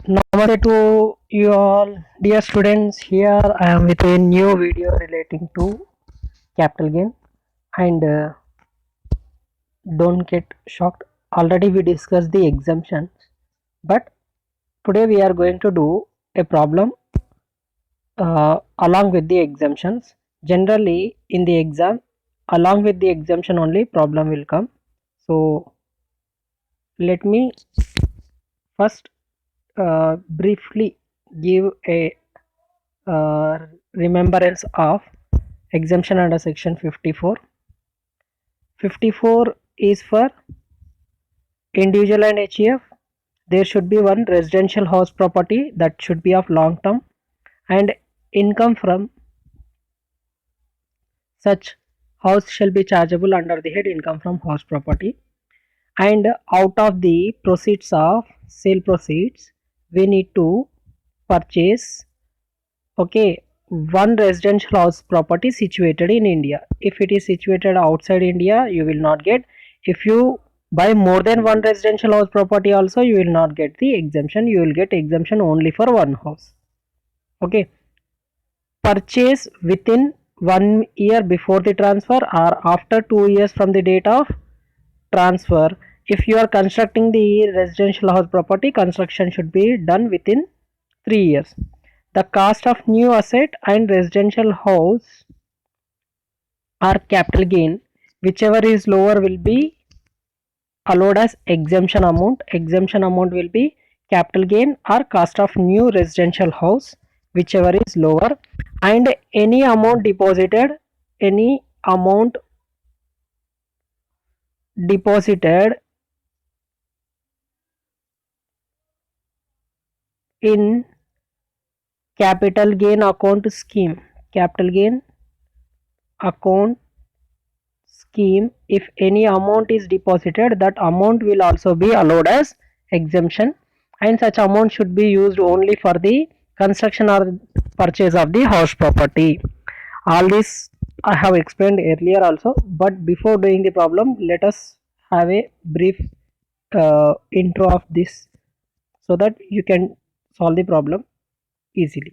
Namaste to you all, dear students. Here I am with a new video relating to capital gain. And don't get shocked. Already we discussed the exemptions, but today we are going to do a problem along with the exemptions. Generally, in the exam, along with the exemption only problem will come. So let me first briefly give a remembrance of exemption under section 54. 54 is for individual and HEF. There should be one residential house property that should be of long term, and income from such house shall be chargeable under the head income from house property. And out of the proceeds of sale proceeds, we need to purchase, okay, one residential house property situated in India. If it is situated outside India, you will not get. If you buy more than one residential house property also, you will not get the exemption. You will get exemption only for one house. Okay. Purchase within 1 year before the transfer or after 2 years from the date of transfer. If you are constructing the residential house property, construction should be done within 3 years. The cost of new asset and residential house or capital gain, whichever is lower, will be allowed as exemption amount. Exemption amount will be capital gain or cost of new residential house, whichever is lower. And any amount deposited in capital gain account scheme, if any amount is deposited, that amount will also be allowed as exemption, and such amount should be used only for the construction or purchase of the house property. All this I have explained earlier also, but before doing the problem, let us have a brief intro of this so that you can solve the problem easily.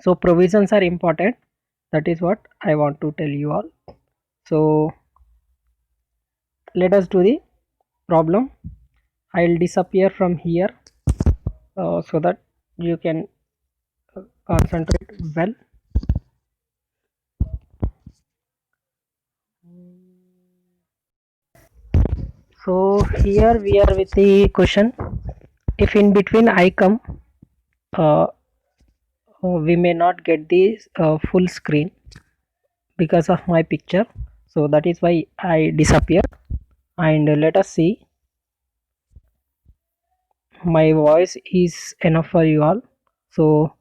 So provisions are important, that is what I want to tell you all. So let us do the problem. I'll disappear from here so that you can concentrate well. So here we are with the question. If in between I come, we may not get the full screen because of my picture, so that is why I disappear. And let us see, my voice is enough for you all. So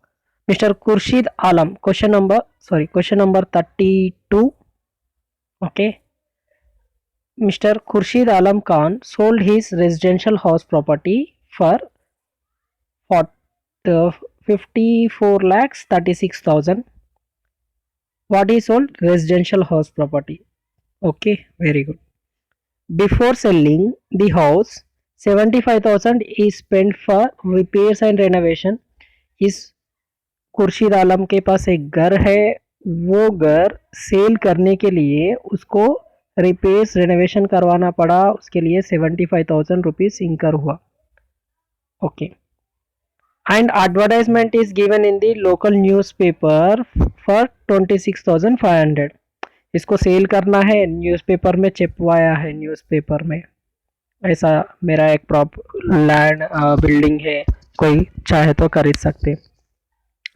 Mr. Khurshid Alam, question number 32. Okay, Mr. Khurshid Alam Khan sold his residential house property for 54 lakhs 36,000. What he sold? Residential house property. Okay, very good. Before selling the house, 75,000 is spent for repairs and renovation. इस खुर्शीद आलम के पास एक घर है, वो घर cell करने के लिए उसको रिपेयर्स रेनोवेशन करवाना पड़ा, उसके लिए 75,000 रुपीज इंकर हुआ. Okay, and advertisement is given in the local newspaper for 26,500. इसको सेल करना है, न्यूज़पेपर में चिपवाया है. न्यूज़पेपर में ऐसा मेरा एक प्रॉप लैंड बिल्डिंग है, कोई चाहे तो खरीद सकते.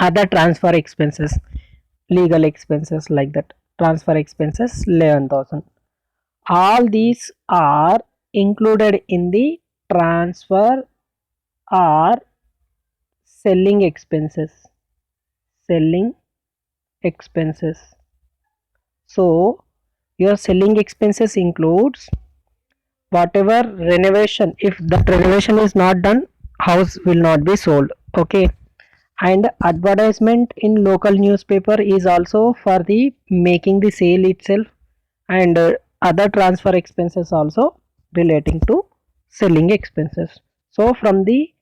Other transfer expenses, legal expenses like that, transfer expenses 11,000. All these are included in the transfer or selling expenses. So your selling expenses includes whatever renovation. If that renovation is not done, house will not be sold. Okay, and advertisement in local newspaper is also for the making the sale itself, and other transfer expenses also relating to selling expenses. So from the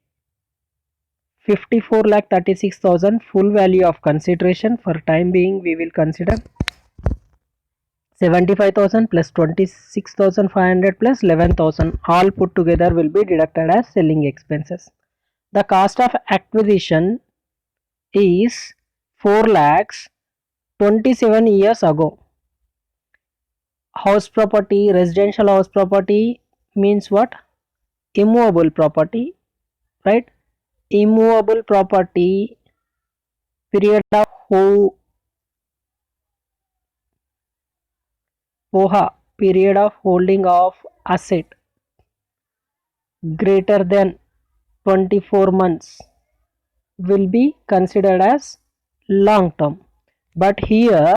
54 lakh 36,000 full value of consideration. For time being we will consider 75,000 plus 26,500 plus 11,000 all put together will be deducted as selling expenses. The cost of acquisition is 4 lakhs 27 years ago. House property, residential house property means what? Immovable property, right? Immovable property, period of period of holding of asset greater than 24 months will be considered as long term. But here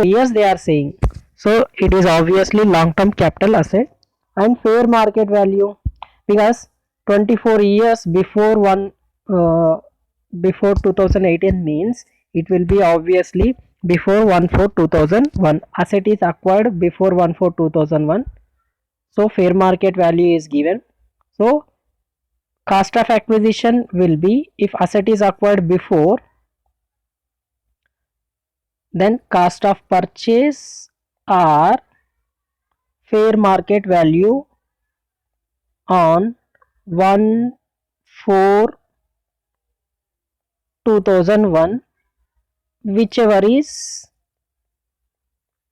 years they are saying, so it is obviously long term capital asset. And fair market value, because 24 years before before 2018 means it will be obviously before 1/4/2001. Asset is acquired before 1/4/2001, so fair market value is given. So cost of acquisition will be, if asset is acquired before, then cost of purchase or fair market value on 1/4/2001, whichever is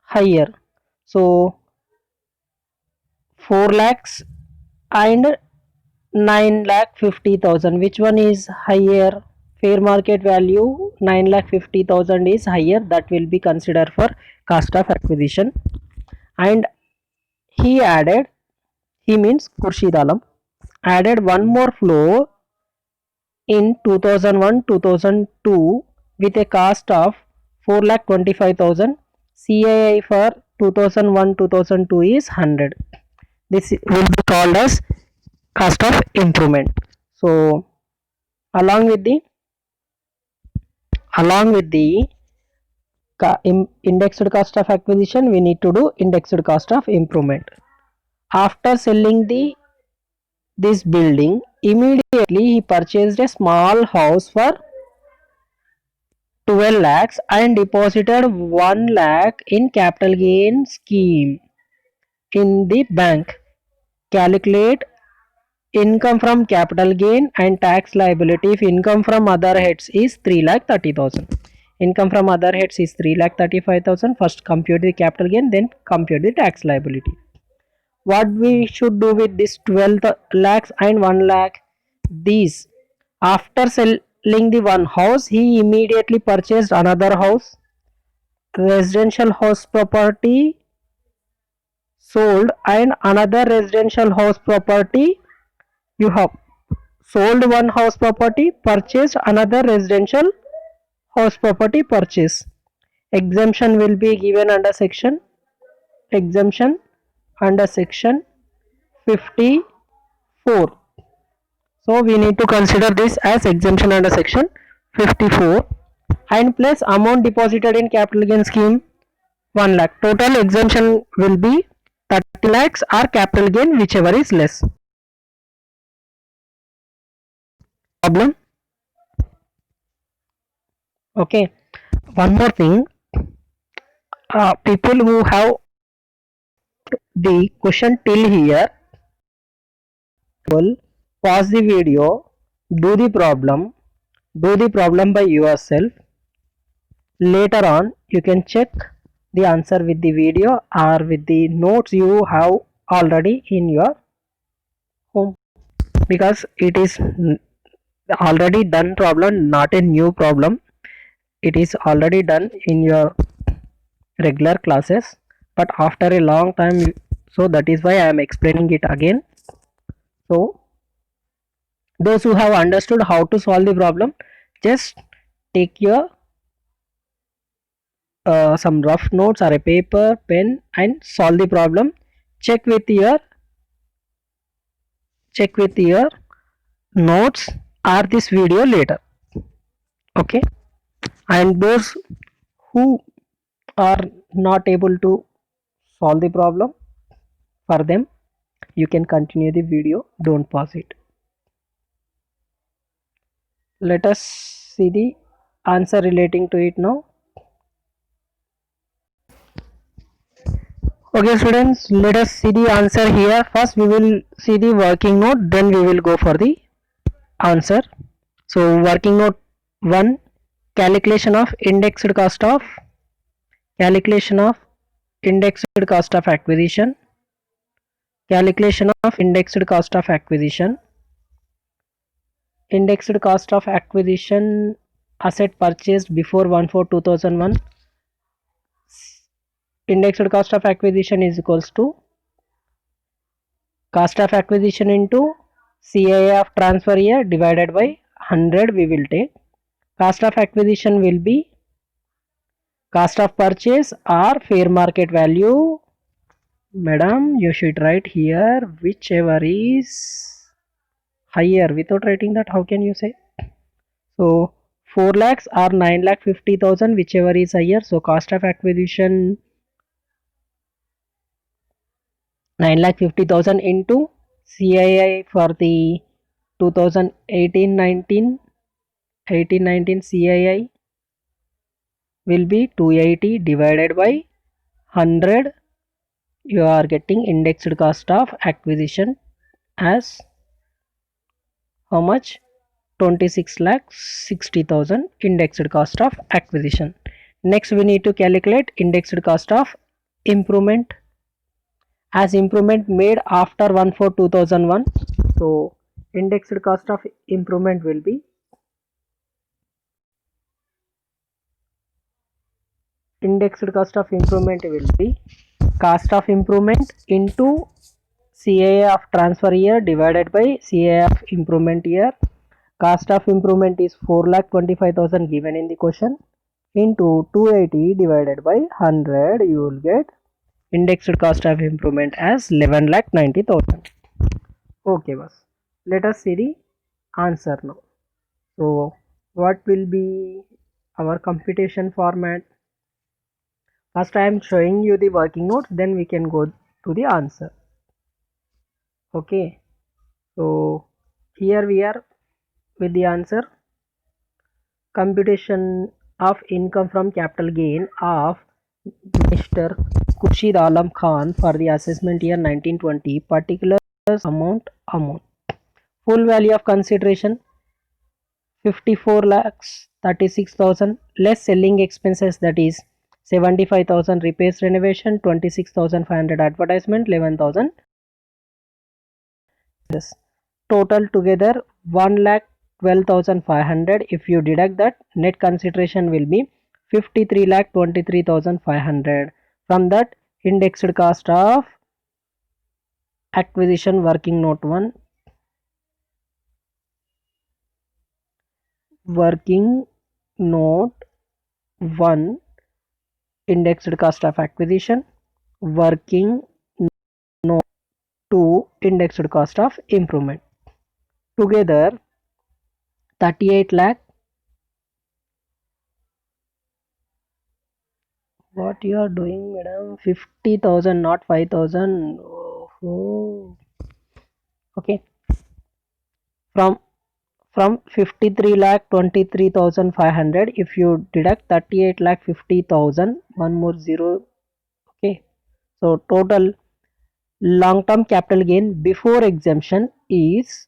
higher. So 4 lakhs and 9,50,000, which one is higher? Fair market value 9,50,000 is higher, that will be considered for cost of acquisition. And he added, he means Khurshid Alam, added one more floor in 2001-2002 with a cost of 4,25,000. CII for 2001-2002 is 100. This will be called as cost of improvement. So along with the indexed cost of acquisition, we need to do indexed cost of improvement. After selling this building, immediately he purchased a small house for 12 lakhs and deposited 1 lakh in capital gain scheme in the bank. Calculate income from capital gain and tax liability if income from other heads is 3,30,000. Income from other heads is 3,35,000. First compute the capital gain, then compute the tax liability. What we should do with this 12 lakhs and 1 lakh? These, after selling the one house, he immediately purchased another house. Residential house property sold and another residential house property. You have sold one house property, purchased another residential house property purchase. Exemption will be given under section 54. So we need to consider this as exemption under section 54, and plus amount deposited in capital gain scheme 1 lakh. Total exemption will be 30 lakhs or capital gain, whichever is less. Problem? Okay. One more thing. People who have the question till here will pause the video, do the problem by yourself. Later on you can check the answer with the video or with the notes you have already in your home, because it is already done problem, not a new problem. It is already done in your regular classes, but after a long time, so that is why I am explaining it again. So those who have understood how to solve the problem, just take your some rough notes or a paper, pen, and solve the problem. Check with your notes or this video later. Okay. And those who are not able to solve the problem, for them you can continue the video, don't pause it. Let us see the answer relating to it now. Okay students, let us see the answer here. First we will see the working note, then we will go for the answer. So working note 1, calculation of indexed cost of acquisition, calculation of indexed cost of acquisition, indexed cost of acquisition, asset purchased before 1/4/2001. Indexed cost of acquisition is equals to cost of acquisition into CII of transfer year divided by 100 we will take. Cost of acquisition will be cost of purchase or fair market value. Madam, you should write here whichever is higher. Without writing that, how can you say? So 4 lakhs or 9,50,000, whichever is higher. So cost of acquisition 9,50,000 into CII for the 2018-19 CII will be 280 divided by 100. You are getting indexed cost of acquisition as how much? 26,60,000 indexed cost of acquisition. Next we need to calculate indexed cost of improvement, as improvement made after 1/4/2001. So indexed cost of improvement will be cost of improvement into CII of transfer year divided by CII of improvement year. Cost of improvement is 4,25,000 given in the question, into 280 divided by 100. You will get indexed cost of improvement as 11,90,000. Okay, boss. Let us see the answer now. So what will be our computation format? First I am showing you the working notes, then we can go to the answer. Okay, so here we are with the answer. Computation of income from capital gain of Mr. Khurshid Alam Khan for the assessment year 1920. Particulars amount. Full value of consideration 54,36,000 less selling expenses, that is 75,000 repairs renovation, 26,500 advertisement, 11,000. Total together 1,12,500. If you deduct that, net consideration will be 53,23,500. From that, indexed cost of acquisition, working note 1, indexed cost of acquisition, working note 2, indexed cost of improvement. Together 38 lakh. What you are doing, madam? 50,000, not 5,000. Oh. Okay. From 53,23,500, if you deduct 38,50,000, one more zero. Okay. So total long-term capital gain before exemption is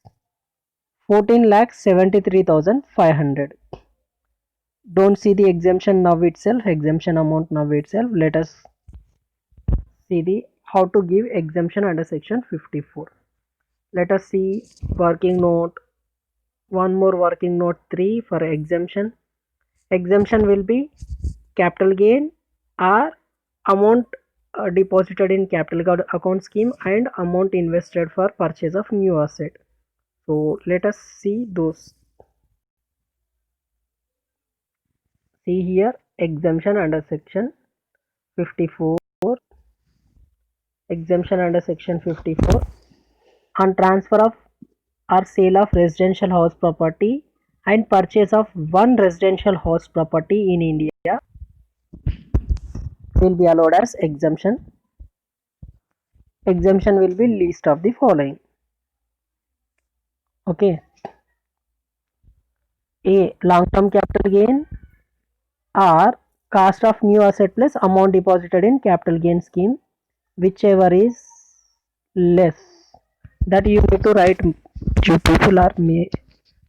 14,73,500. Don't see the exemption amount now itself. Let us see the how to give exemption under section 54. Let us see working note, one more working note 3 for exemption. Exemption will be capital gain or amount deposited in capital account scheme and amount invested for purchase of new asset. So let us see those. See here, exemption under section 54. Exemption under section 54 on transfer of or sale of residential house property and purchase of one residential house property in India will be allowed as exemption. Exemption will be least of the following. Okay. A. Long term capital gain, or cost of new asset plus amount deposited in capital gain scheme, whichever is less. That you need to write. You people are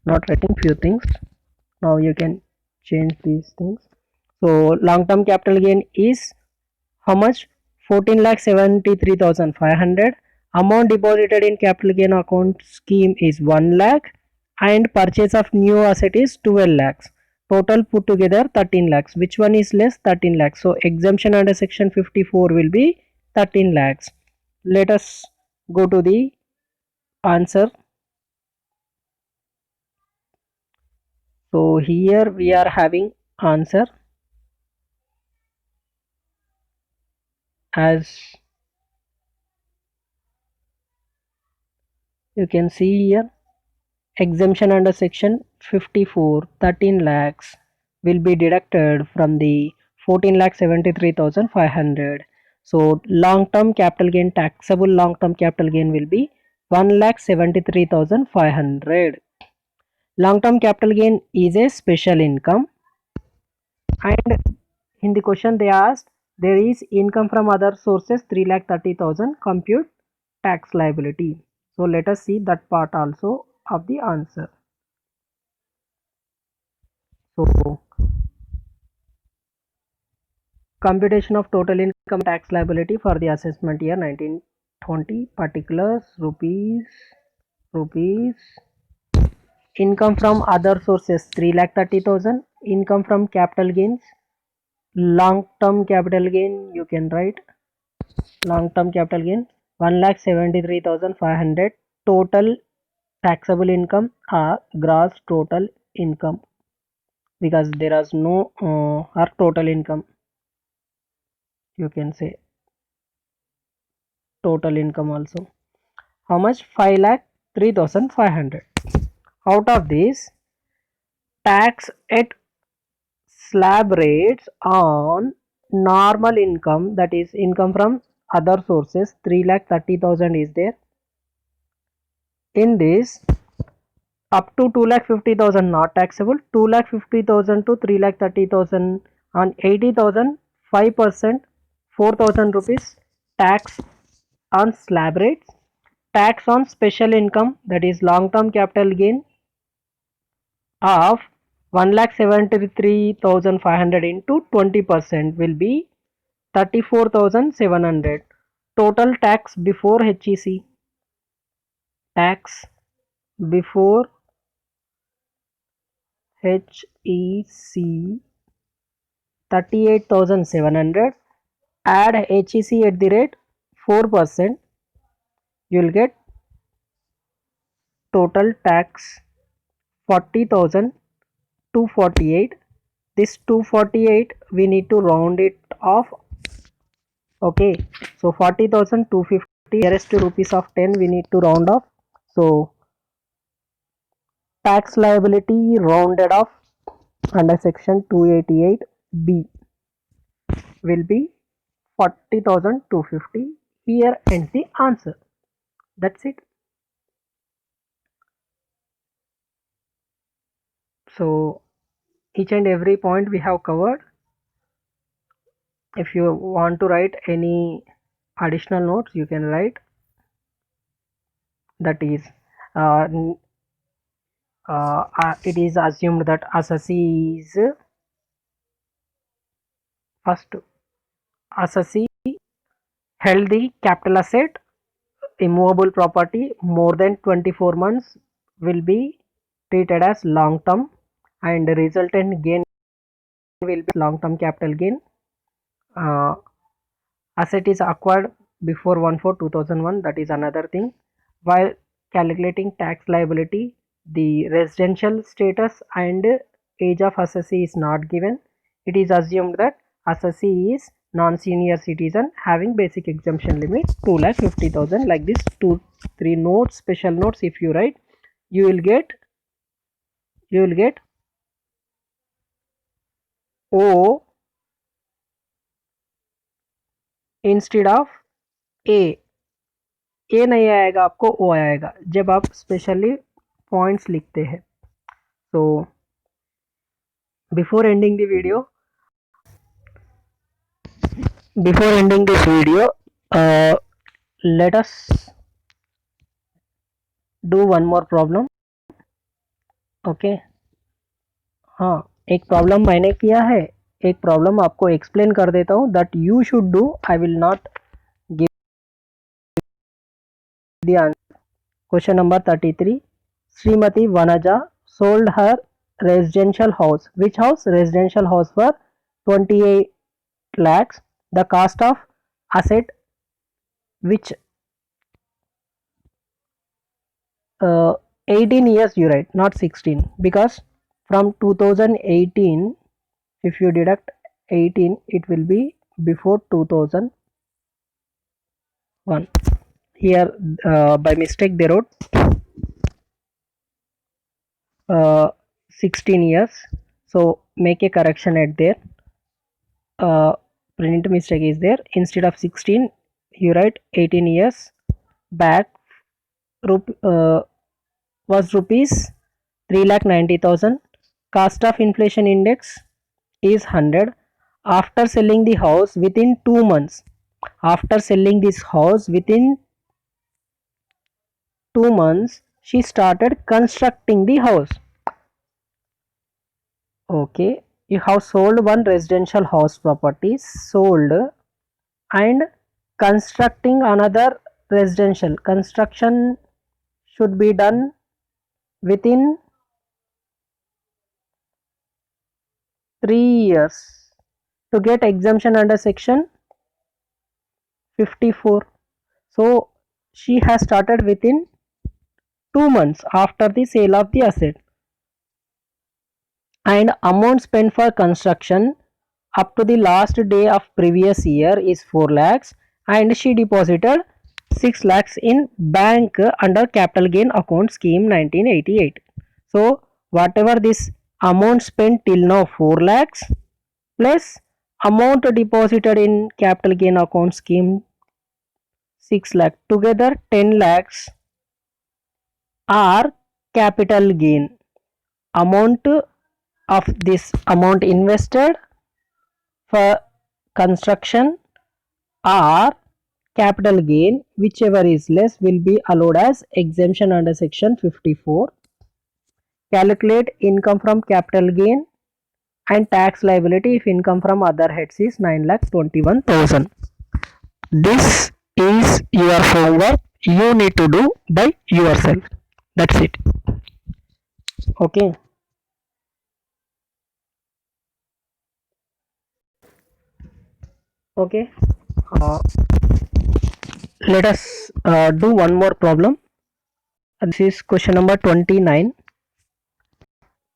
not writing few things. Now you can change these things. So long term capital gain is how much? 14,73,500. Amount deposited in capital gain account scheme is 1 lakh, and purchase of new asset is 12 lakhs. Total put together 13 lakhs. Which one is less? 13 lakhs. So exemption under section 54 will be 13 lakhs. Let us go to the answer. So here we are having answer as you can see here. Exemption under section 54, 13 lakhs will be deducted from the 14,73,500. So long term capital gain, taxable long term capital gain will be 1,73,500. Long term capital gain is a special income, and in the question they asked there is income from other sources 3,30,000, compute tax liability. So let us see that part also of the answer. So computation of total income tax liability for the assessment year 1920, particulars rupees. Income from other sources 3,30,000. Income from capital gains, long term capital gain, you can write long term capital gain 1,73,500. Total taxable income or gross total income, because there is no or total income, you can say total income also. How much? 5,03,500. Out of this, tax at slab rates on normal income, that is income from other sources, 3,30,000 is there. In this, up to 2,50,000 not taxable, 2,50,000 to 3,30,000 on 80,000, 5%, 4,000 rupees tax on slab rates. Tax on special income, that is long term capital gain, of 1,73,500 into 20% will be 34,700. Total tax before HEC. Tax before HEC 38,700. Add HEC at the rate 4%. You will get total tax 40,248. This 248 we need to round it off. Okay, so 40,250 nearest to rupees of 10 we need to round off. So tax liability rounded off under section 288B will be 40,250. Here ends the answer. That's it. So each and every point we have covered. If you want to write any additional notes, you can write. That is, it is assumed that assessee is first assessee held the capital asset, immovable property more than 24 months will be treated as long term, and resultant gain will be long term capital gain. Asset is acquired before 1/4/2001, that is another thing. While calculating tax liability, the residential status and age of assessee is not given. It is assumed that assessee is non-senior citizen having basic exemption limit 2,50,000. Like this, 2-3 notes, special notes if you write, you will get O instead of A नहीं आएगा, आपको ओ आएगा जब आप specially points लिखते हैं. तो before ending the video, before ending this video, uh, let us do one more problem. Okay हाँ, एक प्रॉब्लम मैंने किया है, एक प्रॉब्लम आपको एक्सप्लेन कर देता हूँ that you should do. I will not give the answer. Question number 33. Shrimati Vanaja sold her residential house. Which house? Residential house for 28 lakhs. The cost of asset which 18 years you write, not 16, because from 2018 if you deduct 18 it will be before 2001. Here by mistake they wrote 16 years, so make a correction at there. Print mistake is there. Instead of 16 you write 18 years back. Was rupees 3,90,000. Cost of inflation index is 100. After selling the house within 2 months, after selling this house within 2 months, she started constructing the house. Okay, you have sold one residential house property, sold, and constructing another residential. Construction should be done within 3 years to get exemption under section 54. So she has started within 2 months after the sale of the asset, and amount spent for construction up to the last day of previous year is 4 lakhs, and she deposited 6 lakhs in bank under capital gain account scheme 1988. So whatever this amount spent till now 4 lakhs plus amount deposited in capital gain account scheme 6 lakh, together 10 lakhs are capital gain. Amount of this amount invested for construction or capital gain, whichever is less will be allowed as exemption under section 54. Calculate income from capital gain and tax liability if income from other heads is 9,21,000. This is your homework. You need to do by yourself. That's it. Okay. Okay. Let us do one more problem. This is question number 29.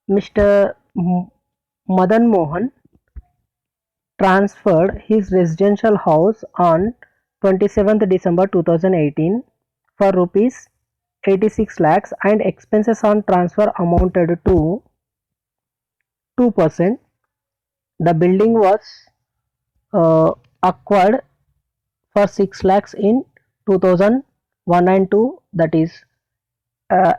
Mr. Madan Mohan transferred his residential house on 27th December 2018 for rupees 86 lakhs, and expenses on transfer amounted to 2%. The building was acquired for 6 lakhs in 2001 and 2, that is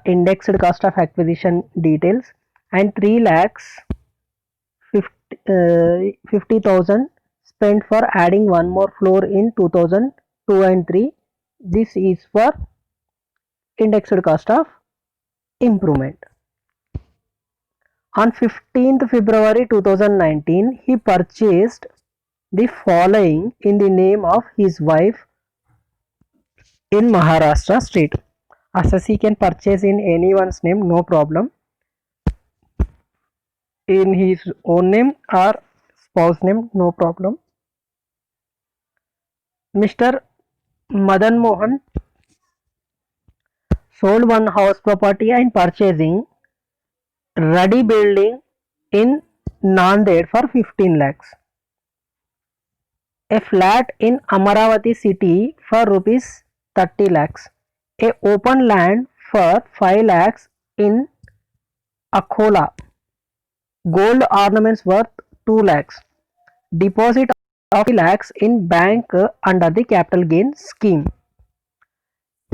indexed cost of acquisition details, and 3 lakhs 50,000 spent for adding one more floor in 2002 and 3. This is for indexed cost of improvement. On 15th February 2019, he purchased the following in the name of his wife in Maharashtra state. As he can purchase in anyone's name, no problem. In his own name or spouse name, no problem. Mr. Madan Mohan sold one house property and purchasing Radi building in Nanded for 15 lakhs. A flat in Amaravati city for rupees 30 lakhs. A open land for 5 lakhs in Akola. Gold ornaments worth 2 lakhs. Deposit of 3 lakhs in bank under the capital gain scheme.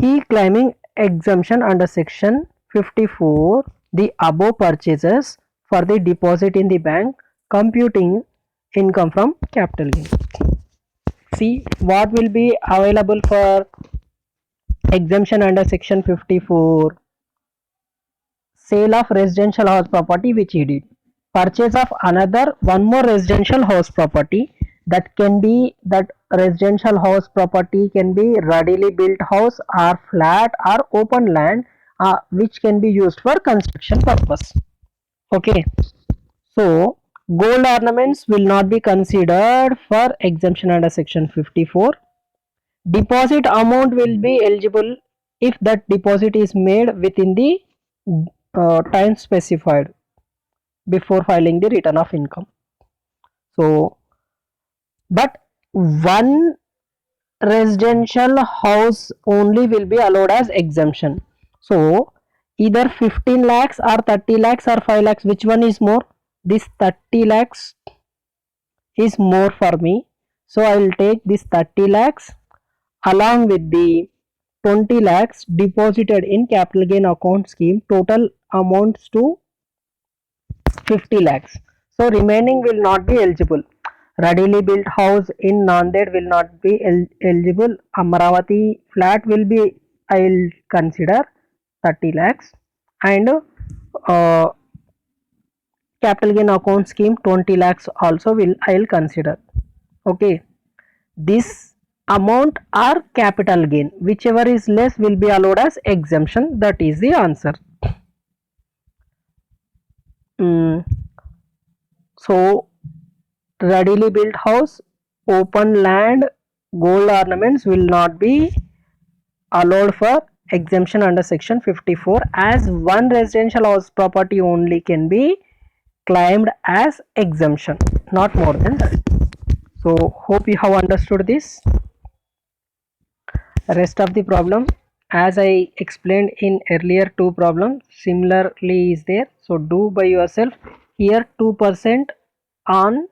He claiming exemption under section 54. The above purchases for the deposit in the bank, computing income from capital gain. See what will be available for exemption under section 54. Sale of residential house property which he did. Purchase of another one more residential house property, that residential house property can be readily built house or flat or open land, which can be used for construction purpose. Okay, so gold ornaments will not be considered for exemption under section 54. Deposit amount will be eligible if that deposit is made within the time specified before filing the return of income. So, but one residential house only will be allowed as exemption. So, either 15 lakhs or 30 lakhs or 5 lakhs, which one is more? This 30 lakhs is more for me. So, I will take this 30 lakhs along with the 20 lakhs deposited in capital gain account scheme. Total amounts to 50 lakhs. So remaining will not be eligible. Readily built house in Nanded will not be eligible. Amaravati flat will be, I will consider 30 lakhs, and capital gain account scheme 20 lakhs also I will consider. Okay, this amount or capital gain, whichever is less will be allowed as exemption. That is the answer. So readily built house, open land, gold ornaments will not be allowed for exemption under section 54, as one residential house property only can be claimed as exemption, not more than that. So hope you have understood this. Rest of the problem, as I explained in earlier two problems, similarly is there. So do by yourself. Here 2% on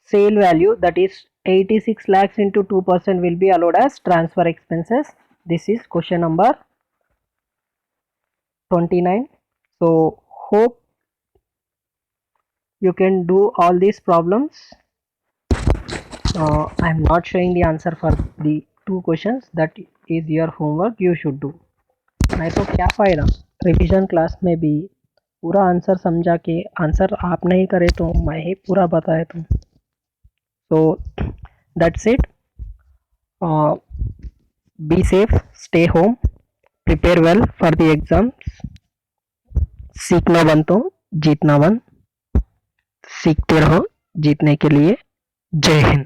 sale value, that is 86 lakhs into 2% will be allowed as transfer expenses. This is question number 29. So hope you can do all these problems. I am not showing the answer for the two questions. That is your homework, you should do. नहीं तो क्या फ़ायदा revision class में भी पूरा answer समझा के answer आप नहीं करे तो मैं ही पूरा बताए तो. So that's it. Be safe, stay home, prepare well for the exams. सीखना बन तो जीतना बन. सीखते रहो जीतने के लिए. जय हिंद.